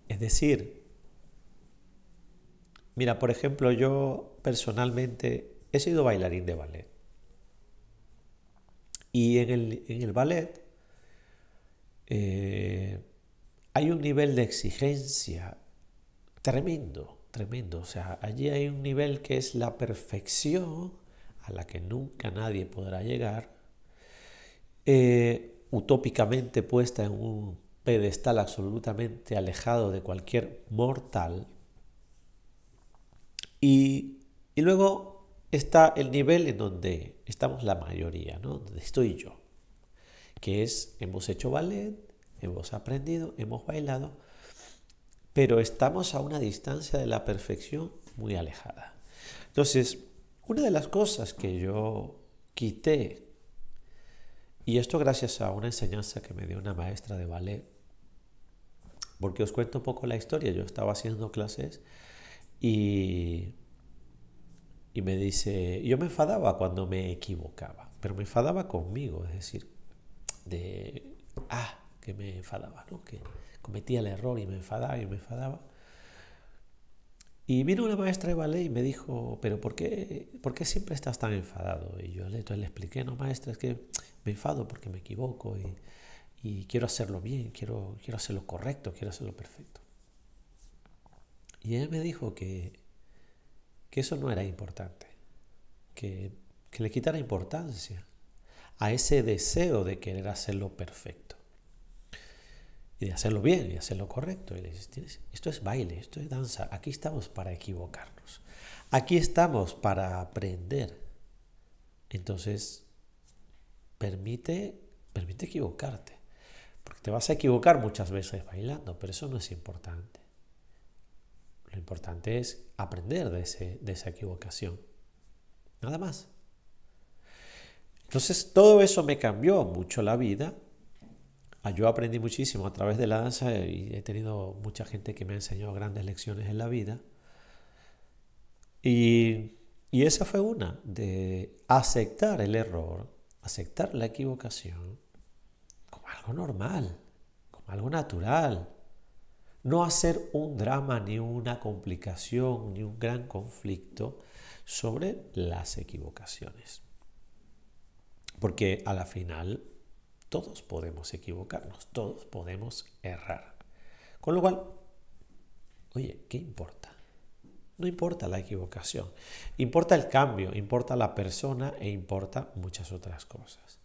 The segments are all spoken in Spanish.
Es decir, mira, por ejemplo, yo personalmente he sido bailarín de ballet. Y en el ballet eh, hay un nivel de exigencia tremendo, tremendo. O sea, allí hay un nivel que es la perfección a la que nunca nadie podrá llegar, utópicamente puesta en un pedestal absolutamente alejado de cualquier mortal. Y luego está el nivel en donde estamos la mayoría, ¿no? Donde estoy yo, que es, hemos hecho ballet, hemos aprendido, hemos bailado, pero estamos a una distancia de la perfección muy alejada. Entonces, una de las cosas que yo quité, y esto gracias a una enseñanza que me dio una maestra de ballet, porque os cuento un poco la historia, yo estaba haciendo clases y, y me dice, yo me enfadaba cuando me equivocaba, pero me enfadaba conmigo, es decir, que me enfadaba, ¿no? Que cometía el error y me enfadaba y me enfadaba. Y vino una maestra de ballet y me dijo, pero ¿por qué siempre estás tan enfadado? Y yo entonces le expliqué, no maestra, es que me enfado porque me equivoco y quiero hacerlo bien, quiero hacerlo correcto, quiero hacerlo perfecto. Y ella me dijo que eso no era importante, que le quitara importancia a ese deseo de querer hacerlo perfecto y de hacerlo bien y de hacerlo correcto. Y le dices, esto es baile, esto es danza, aquí estamos para equivocarnos, aquí estamos para aprender. Entonces, permite equivocarte, porque te vas a equivocar muchas veces bailando, pero eso no es importante. Lo importante es aprender de esa equivocación, nada más. Entonces, todo eso me cambió mucho la vida. Yo aprendí muchísimo a través de la danza y he tenido mucha gente que me ha enseñado grandes lecciones en la vida. Y esa fue una, de aceptar el error, aceptar la equivocación como algo normal, como algo natural. No hacer un drama, ni una complicación, ni un gran conflicto sobre las equivocaciones. Porque a la final todos podemos equivocarnos, todos podemos errar. Con lo cual, oye, ¿qué importa? No importa la equivocación, importa el cambio, importa la persona e importa muchas otras cosas.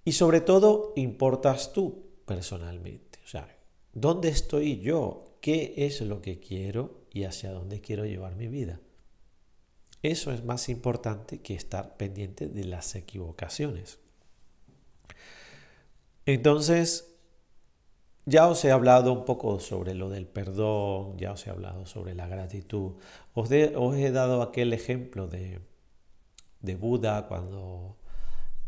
Y sobre todo, importas tú personalmente. O sea, ¿dónde estoy yo? ¿Qué es lo que quiero y hacia dónde quiero llevar mi vida? Eso es más importante que estar pendiente de las equivocaciones. Entonces, ya os he hablado un poco sobre lo del perdón, ya os he hablado sobre la gratitud. Os he dado aquel ejemplo de Buda cuando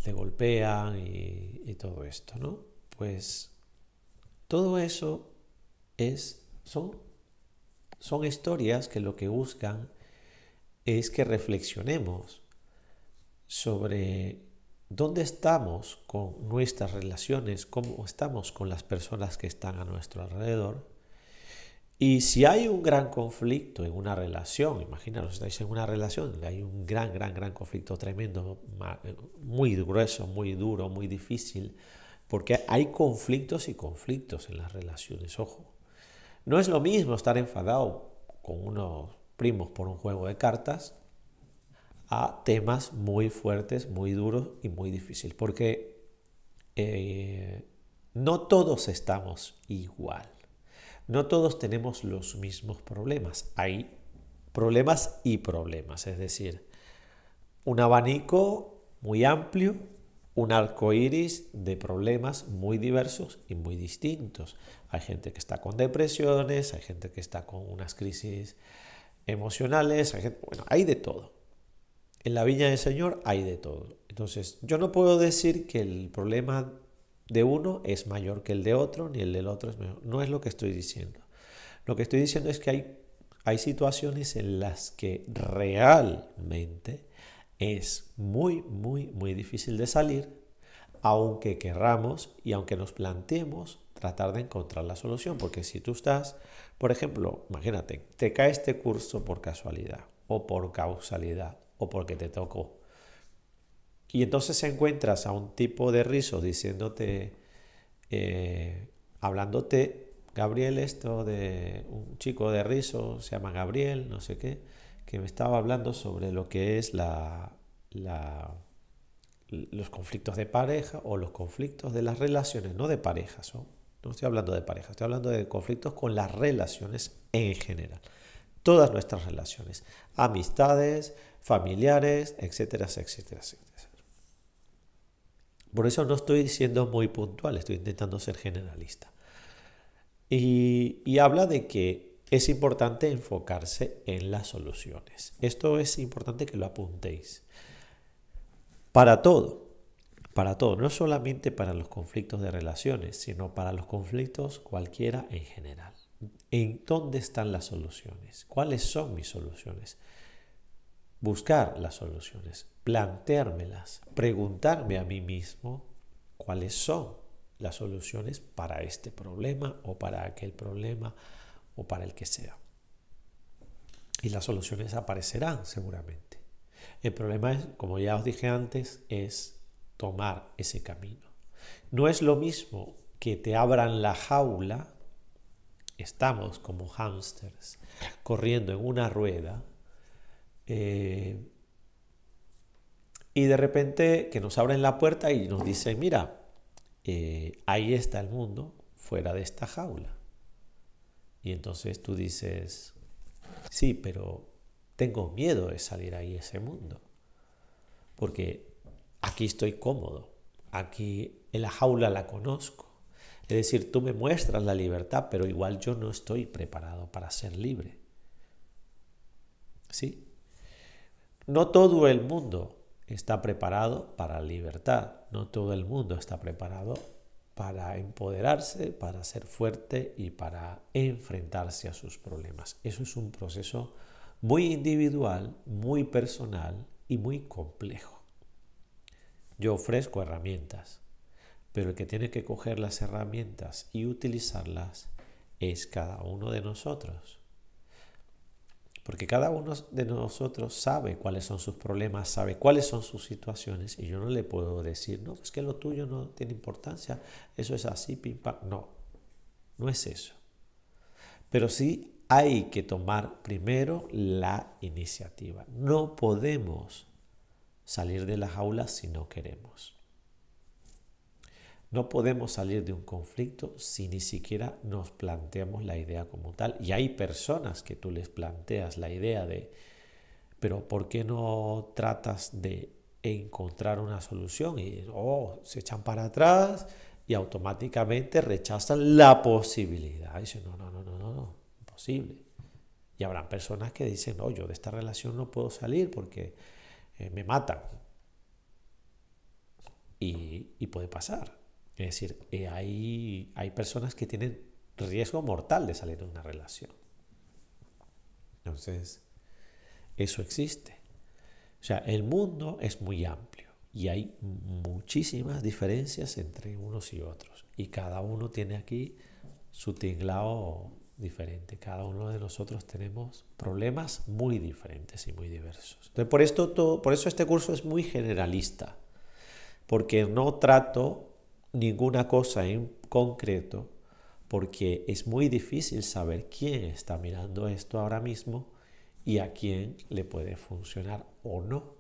le golpean y todo esto, ¿no? Pues todo eso son, son historias que lo que buscan es que reflexionemos sobre dónde estamos con nuestras relaciones, cómo estamos con las personas que están a nuestro alrededor. Y si hay un gran conflicto en una relación, imaginaros, estáis en una relación, hay un gran conflicto tremendo, muy grueso, muy duro, muy difícil, porque hay conflictos y conflictos en las relaciones, ojo. No es lo mismo estar enfadado con unos primos por un juego de cartas a temas muy fuertes, muy duros y muy difíciles, porque no todos estamos igual, no todos tenemos los mismos problemas, hay problemas y problemas, es decir, un abanico muy amplio, un arco iris de problemas muy diversos y muy distintos. Hay gente que está con depresiones, hay gente que está con unas crisis emocionales, hay de todo. En la viña del Señor hay de todo. Entonces, yo no puedo decir que el problema de uno es mayor que el de otro, ni el del otro es mejor. No es lo que estoy diciendo. Lo que estoy diciendo es que hay situaciones en las que realmente es muy difícil de salir, aunque querramos y aunque nos planteemos tratar de encontrar la solución, porque si tú estás, por ejemplo, imagínate, te cae este curso por casualidad, o por causalidad, o porque te tocó, y entonces encuentras a un tipo de rizos diciéndote, hablándote, Gabriel, esto de un chico de rizos, se llama Gabriel, no sé qué, que me estaba hablando sobre lo que es los conflictos de pareja o los conflictos de las relaciones, no de parejas, ¿no? No estoy hablando de parejas, estoy hablando de conflictos con las relaciones en general. Todas nuestras relaciones, amistades, familiares, etcétera, etcétera, etcétera. Por eso no estoy siendo muy puntual, estoy intentando ser generalista. Y habla de que es importante enfocarse en las soluciones. Esto es importante que lo apuntéis. Para todo, no solamente para los conflictos de relaciones, sino para los conflictos cualquiera en general. ¿En dónde están las soluciones? ¿Cuáles son mis soluciones? Buscar las soluciones, planteármelas, preguntarme a mí mismo cuáles son las soluciones para este problema o para aquel problema o para el que sea. Y las soluciones aparecerán seguramente. El problema es, como ya os dije antes, es tomar ese camino. No es lo mismo que te abran la jaula, estamos como hámsters corriendo en una rueda, y de repente que nos abren la puerta y nos dicen, mira, ahí está el mundo fuera de esta jaula. Y entonces tú dices, sí, pero tengo miedo de salir ahí a ese mundo, porque aquí estoy cómodo, aquí en la jaula la conozco. Es decir, tú me muestras la libertad, pero igual yo no estoy preparado para ser libre. ¿Sí? No todo el mundo está preparado para la libertad, no todo el mundo está preparado para empoderarse, para ser fuerte y para enfrentarse a sus problemas. Eso es un proceso muy individual, muy personal y muy complejo. Yo ofrezco herramientas, pero el que tiene que coger las herramientas y utilizarlas es cada uno de nosotros. Porque cada uno de nosotros sabe cuáles son sus problemas, sabe cuáles son sus situaciones, y yo no le puedo decir, no, es que lo tuyo no tiene importancia, eso es así, pim, pam. No, no es eso. Pero sí hay que tomar primero la iniciativa. No podemos salir de la jaula si no queremos. No podemos salir de un conflicto si ni siquiera nos planteamos la idea como tal. Y hay personas que tú les planteas la idea de, pero ¿por qué no tratas de encontrar una solución? Y se echan para atrás y automáticamente rechazan la posibilidad. Y dicen, no, imposible. Y habrán personas que dicen, no, yo de esta relación no puedo salir porque me matan. Y puede pasar. Es decir, hay personas que tienen riesgo mortal de salir de una relación. Entonces, eso existe. O sea, el mundo es muy amplio y hay muchísimas diferencias entre unos y otros. Y cada uno tiene aquí su tinglao diferente. Cada uno de nosotros tenemos problemas muy diferentes y muy diversos. Entonces, por eso este curso es muy generalista, porque no trato ninguna cosa en concreto, porque es muy difícil saber quién está mirando esto ahora mismo y a quién le puede funcionar o no,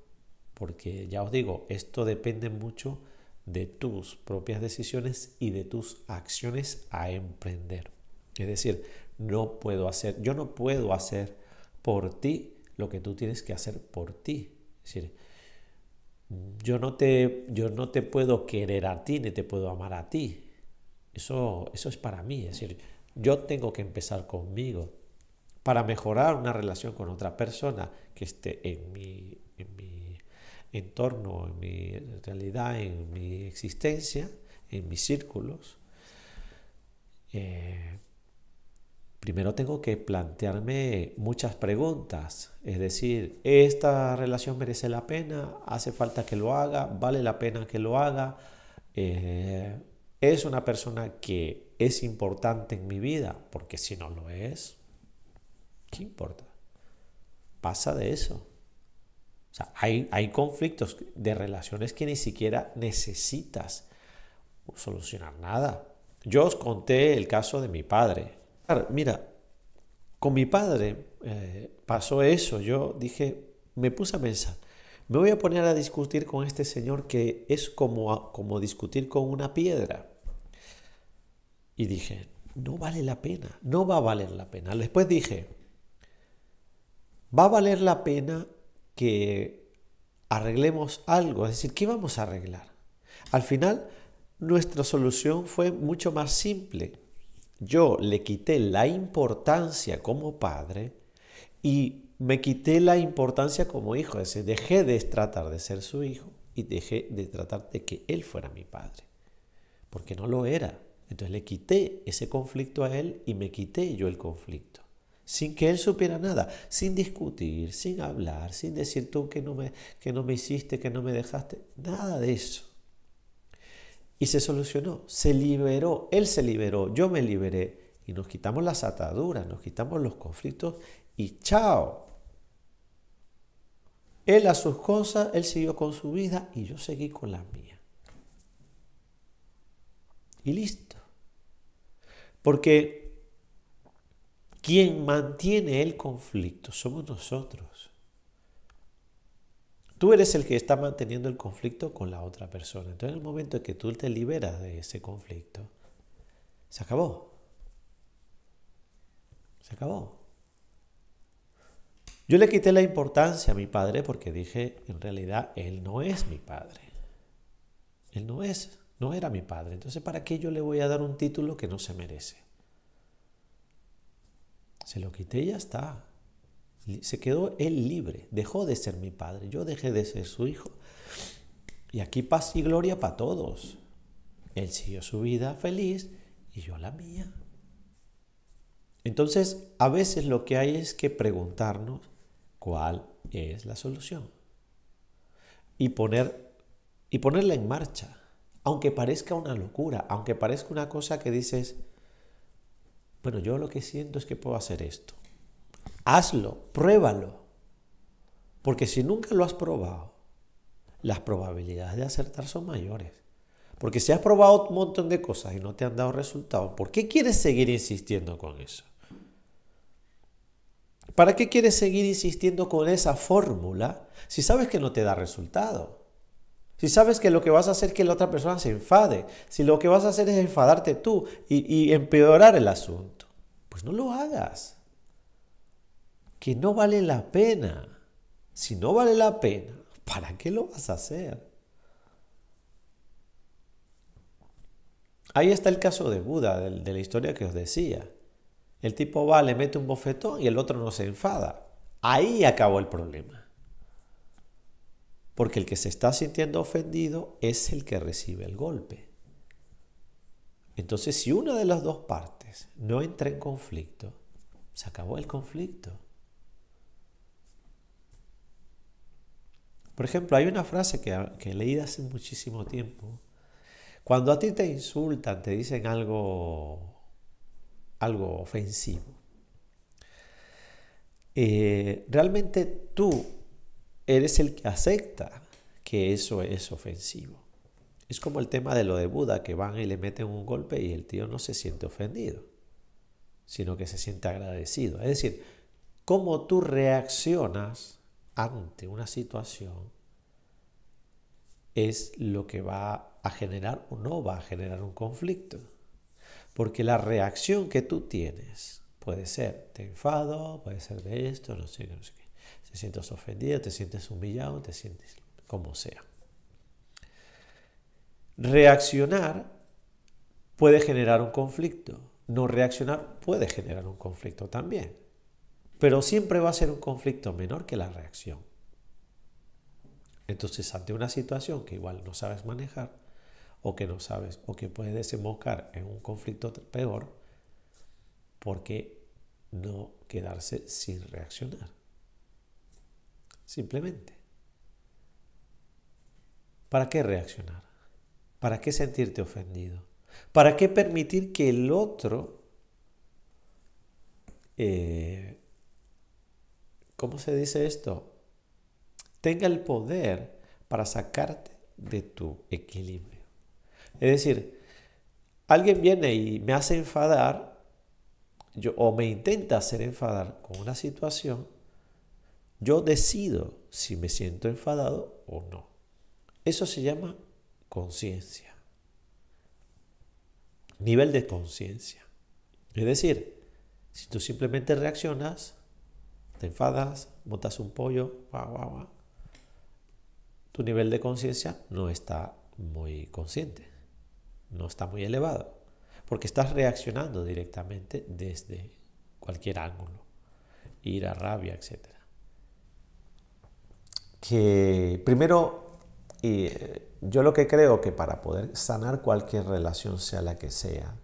porque ya os digo, esto depende mucho de tus propias decisiones y de tus acciones a emprender. Es decir, yo no puedo hacer por ti lo que tú tienes que hacer por ti. Es decir, yo no te puedo querer a ti ni te puedo amar a ti. Eso es para mí. Es decir, yo tengo que empezar conmigo para mejorar una relación con otra persona que esté en mi entorno, en mi realidad, en mi existencia, en mis círculos. Primero tengo que plantearme muchas preguntas, es decir, ¿esta relación merece la pena? ¿Hace falta que lo haga? ¿Vale la pena que lo haga? ¿Es una persona que es importante en mi vida? Porque si no lo es, ¿qué importa? Pasa de eso. O sea, hay conflictos de relaciones que ni siquiera necesitas solucionar nada. Yo os conté el caso de mi padre. Claro, mira, con mi padre pasó eso. Yo dije, me puse a pensar, me voy a poner a discutir con este señor que es como discutir con una piedra. Y dije, no vale la pena, no va a valer la pena. Después dije, va a valer la pena que arreglemos algo. Es decir, ¿qué vamos a arreglar? Al final, nuestra solución fue mucho más simple. Yo le quité la importancia como padre y me quité la importancia como hijo. Es decir, dejé de tratar de ser su hijo y dejé de tratar de que él fuera mi padre. Porque no lo era. Entonces le quité ese conflicto a él y me quité yo el conflicto. Sin que él supiera nada, sin discutir, sin hablar, sin decir tú que no me hiciste, que no me dejaste. Nada de eso. Y se solucionó, se liberó, él se liberó, yo me liberé y nos quitamos las ataduras, nos quitamos los conflictos y chao. Él a sus cosas, él siguió con su vida y yo seguí con la mía. Y listo. Porque quien mantiene el conflicto somos nosotros. Tú eres el que está manteniendo el conflicto con la otra persona. Entonces, en el momento en que tú te liberas de ese conflicto, se acabó. Se acabó. Yo le quité la importancia a mi padre porque dije, en realidad, él no es mi padre. Él no era mi padre. Entonces, ¿para qué yo le voy a dar un título que no se merece? Se lo quité y ya está. Se quedó él libre. Dejó de ser mi padre. Yo dejé de ser su hijo. Y aquí paz y gloria para todos. Él siguió su vida feliz y yo la mía. Entonces, a veces lo que hay es que preguntarnos cuál es la solución y ponerla en marcha. Aunque parezca una locura, aunque parezca una cosa que dices, bueno, yo lo que siento es que puedo hacer esto. Hazlo, pruébalo. Porque si nunca lo has probado, las probabilidades de acertar son mayores. Porque si has probado un montón de cosas y no te han dado resultados, ¿por qué quieres seguir insistiendo con eso? ¿Para qué quieres seguir insistiendo con esa fórmula si sabes que no te da resultado? Si sabes que lo que vas a hacer es que la otra persona se enfade, si lo que vas a hacer es enfadarte tú y empeorar el asunto, pues no lo hagas. Que no vale la pena. Si no vale la pena, ¿para qué lo vas a hacer? Ahí está el caso de Buda, de la historia que os decía. El tipo va, le mete un bofetón y el otro no se enfada. Ahí acabó el problema. Porque el que se está sintiendo ofendido es el que recibe el golpe. Entonces, si una de las dos partes no entra en conflicto, se acabó el conflicto. Por ejemplo, hay una frase que leí hace muchísimo tiempo. Cuando a ti te insultan, te dicen algo ofensivo, realmente tú eres el que acepta que eso es ofensivo. Es como el tema de lo de Buda, que van y le meten un golpe y el tío no se siente ofendido, sino que se siente agradecido. Es decir, cómo tú reaccionas ante una situación es lo que va a generar o no va a generar un conflicto. Porque la reacción que tú tienes puede ser, te enfado, puede ser de esto, no sé qué. Te sientes ofendido, te sientes humillado, te sientes como sea. Reaccionar puede generar un conflicto. No reaccionar puede generar un conflicto también. Pero siempre va a ser un conflicto menor que la reacción. Entonces, ante una situación que igual no sabes manejar, o que no sabes, o que puede desembocar en un conflicto peor, ¿por qué no quedarse sin reaccionar? Simplemente. ¿Para qué reaccionar? ¿Para qué sentirte ofendido? ¿Para qué permitir que el otro, ¿cómo se dice esto? Tenga el poder para sacarte de tu equilibrio. Es decir, alguien viene y me hace enfadar, o me intenta hacer enfadar con una situación, yo decido si me siento enfadado o no. Eso se llama conciencia, nivel de conciencia. Es decir, si tú simplemente reaccionas, te enfadas, botas un pollo, guau, guau, guau, tu nivel de conciencia no está muy consciente, no está muy elevado, porque estás reaccionando directamente desde cualquier ángulo, ira, rabia, etc. Que primero, yo lo que creo que para poder sanar cualquier relación, sea la que sea,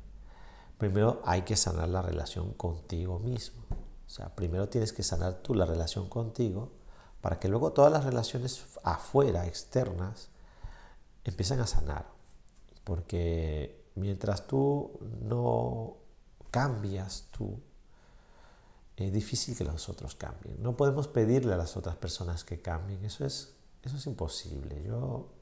primero hay que sanar la relación contigo mismo. O sea, primero tienes que sanar tú la relación contigo para que luego todas las relaciones afuera, externas, empiecen a sanar. Porque mientras tú no cambias tú, es difícil que los otros cambien. No podemos pedirle a las otras personas que cambien. Eso es imposible. Yo